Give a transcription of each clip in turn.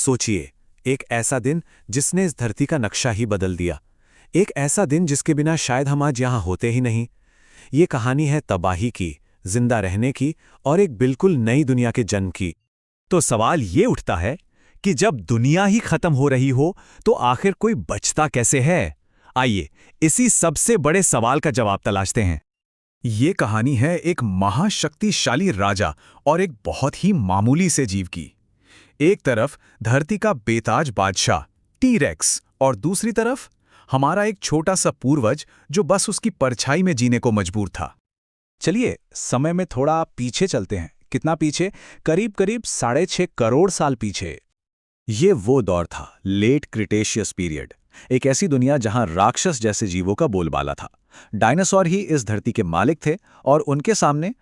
सोचिए, एक ऐसा दिन जिसने इस धरती का नक्शा ही बदल दिया। एक ऐसा दिन जिसके बिना शायद हम आज यहां होते ही नहीं। ये कहानी है तबाही की, जिंदा रहने की और एक बिल्कुल नई दुनिया के जन्म की। तो सवाल ये उठता है कि जब दुनिया ही खत्म हो रही हो तो आखिर कोई बचता कैसे है? आइए इसी सबसे बड़े सवाल का जवाब तलाशते हैं। ये कहानी है एक महाशक्तिशाली राजा और एक बहुत ही मामूली से जीव की। एक तरफ धरती का बेताज बादशाह टी-रेक्स और दूसरी तरफ हमारा एक छोटा सा पूर्वज जो बस उसकी परछाई में जीने को मजबूर था। चलिए समय में थोड़ा पीछे चलते हैं। कितना पीछे? करीब करीब 6.5 करोड़ साल पीछे। ये वो दौर था, लेट क्रिटेशियस पीरियड। एक ऐसी दुनिया जहां राक्षस जैसे जीवों का बोलबाला था। डायनासोर ही इस धरती के मालिक थे और उनके सामने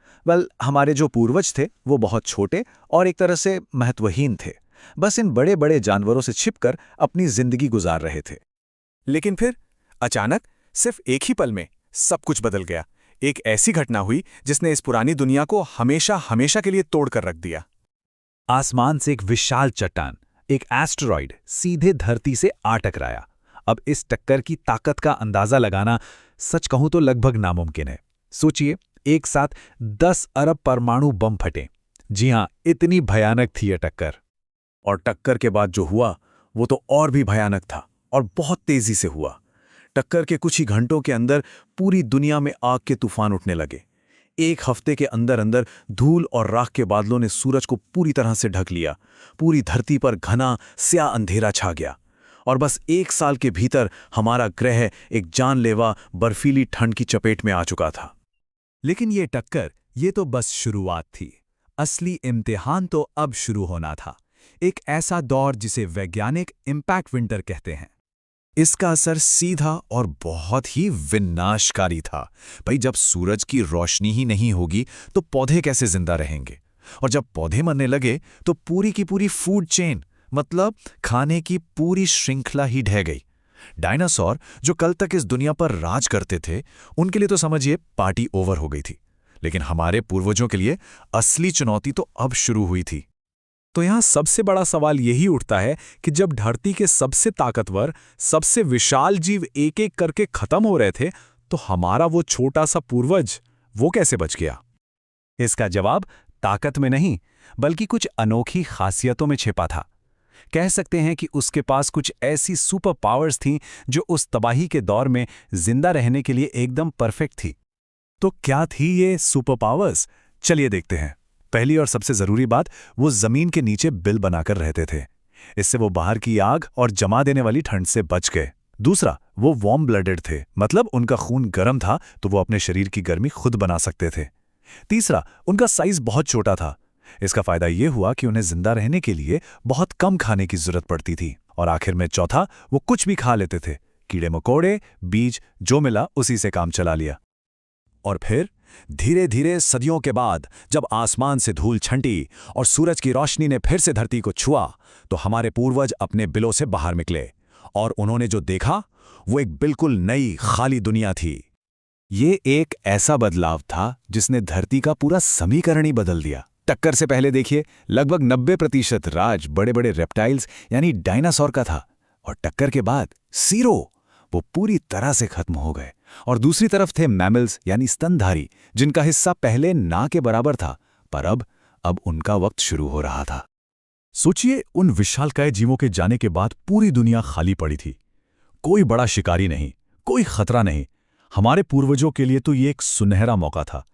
हमारे जो पूर्वज थे वो बहुत छोटे और एक तरह से महत्वहीन थे। बस इन बड़े बड़े जानवरों से छिपकर अपनी जिंदगी गुजार रहे थे। लेकिन फिर अचानक सिर्फ एक ही पल में सब कुछ बदल गया। एक ऐसी घटना हुई जिसने इस पुरानी दुनिया को हमेशा हमेशा के लिए तोड़ कर रख दिया। आसमान से एक विशाल चट्टान, एक एस्टेरॉइड सीधे धरती से आ टकराया। अब इस टक्कर की ताकत का अंदाजा लगाना सच कहूं तो लगभग नामुमकिन है। सोचिए, एक साथ 10 अरब परमाणु बम फटे। जी हां, इतनी भयानक थी यह टक्कर। और टक्कर के बाद जो हुआ वो तो और भी भयानक था और बहुत तेजी से हुआ। टक्कर के कुछ ही घंटों के अंदर पूरी दुनिया में आग के तूफान उठने लगे। एक हफ्ते के अंदर अंदर धूल और राख के बादलों ने सूरज को पूरी तरह से ढक लिया। पूरी धरती पर घना स्याह अंधेरा छा गया और बस 1 साल के भीतर हमारा ग्रह एक जानलेवा बर्फीली ठंड की चपेट में आ चुका था। लेकिन ये टक्कर, ये तो बस शुरुआत थी। असली इम्तिहान तो अब शुरू होना था। एक ऐसा दौर जिसे वैज्ञानिक इम्पैक्ट विंटर कहते हैं। इसका असर सीधा और बहुत ही विनाशकारी था। भाई, जब सूरज की रोशनी ही नहीं होगी तो पौधे कैसे जिंदा रहेंगे? और जब पौधे मरने लगे तो पूरी की पूरी फूड चेन, मतलब खाने की पूरी श्रृंखला ही ढह गई। डायनासोर जो कल तक इस दुनिया पर राज करते थे, उनके लिए तो समझिए पार्टी ओवर हो गई थी। लेकिन हमारे पूर्वजों के लिए असली चुनौती तो अब शुरू हुई थी। तो यहां सबसे बड़ा सवाल यही उठता है कि जब धरती के सबसे ताकतवर, सबसे विशाल जीव एक एक करके खत्म हो रहे थे, तो हमारा वो छोटा सा पूर्वज वो कैसे बच गया? इसका जवाब ताकत में नहीं, बल्कि कुछ अनोखी खासियतों में छिपा था। कह सकते हैं कि उसके पास कुछ ऐसी सुपर पावर्स थीं जो उस तबाही के दौर में जिंदा रहने के लिए एकदम परफेक्ट थी। तो क्या थी ये सुपर पावर्स? चलिए देखते हैं। पहली और सबसे जरूरी बात, वो जमीन के नीचे बिल बनाकर रहते थे। इससे वो बाहर की आग और जमा देने वाली ठंड से बच गए। दूसरा, वो वार्म ब्लडेड थे, मतलब उनका खून गर्म था तो वो अपने शरीर की गर्मी खुद बना सकते थे। तीसरा, उनका साइज बहुत छोटा था। इसका फायदा ये हुआ कि उन्हें जिंदा रहने के लिए बहुत कम खाने की जरूरत पड़ती थी। और आखिर में चौथा, वो कुछ भी खा लेते थे। कीड़े मकोड़े, बीज, जो मिला उसी से काम चला लिया। और फिर धीरे धीरे सदियों के बाद जब आसमान से धूल छंटी और सूरज की रोशनी ने फिर से धरती को छुआ, तो हमारे पूर्वज अपने बिलों से बाहर निकले और उन्होंने जो देखा वो एक बिल्कुल नई खाली दुनिया थी। ये एक ऐसा बदलाव था जिसने धरती का पूरा समीकरण ही बदल दिया। टक्कर से पहले देखिए, लगभग 90% राज बड़े बड़े रेप्टाइल्स यानी डायनासोर का था, और टक्कर के बाद सीरो वो पूरी तरह से खत्म हो गए। और दूसरी तरफ थे मैमल्स यानी स्तनधारी, जिनका हिस्सा पहले ना के बराबर था, पर अब उनका वक्त शुरू हो रहा था। सोचिए, उन विशालकाय जीवों के जाने के बाद पूरी दुनिया खाली पड़ी थी। कोई बड़ा शिकारी नहीं, कोई खतरा नहीं। हमारे पूर्वजों के लिए तो ये एक सुनहरा मौका था।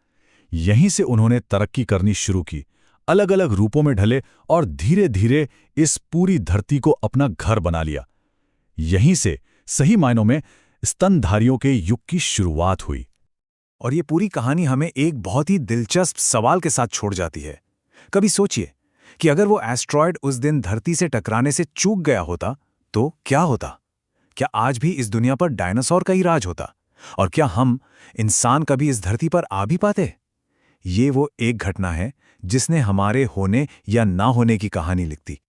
यहीं से उन्होंने तरक्की करनी शुरू की, अलग अलग रूपों में ढले और धीरे धीरे इस पूरी धरती को अपना घर बना लिया। यहीं से सही मायनों में स्तनधारियों के युग की शुरुआत हुई। और ये पूरी कहानी हमें एक बहुत ही दिलचस्प सवाल के साथ छोड़ जाती है। कभी सोचिए कि अगर वो एस्टेरॉयड उस दिन धरती से टकराने से चूक गया होता तो क्या होता? क्या आज भी इस दुनिया पर डायनासोर का ही राज होता? और क्या हम इंसान कभी इस धरती पर आ भी पाते? ये वो एक घटना है जिसने हमारे होने या ना होने की कहानी लिख दी।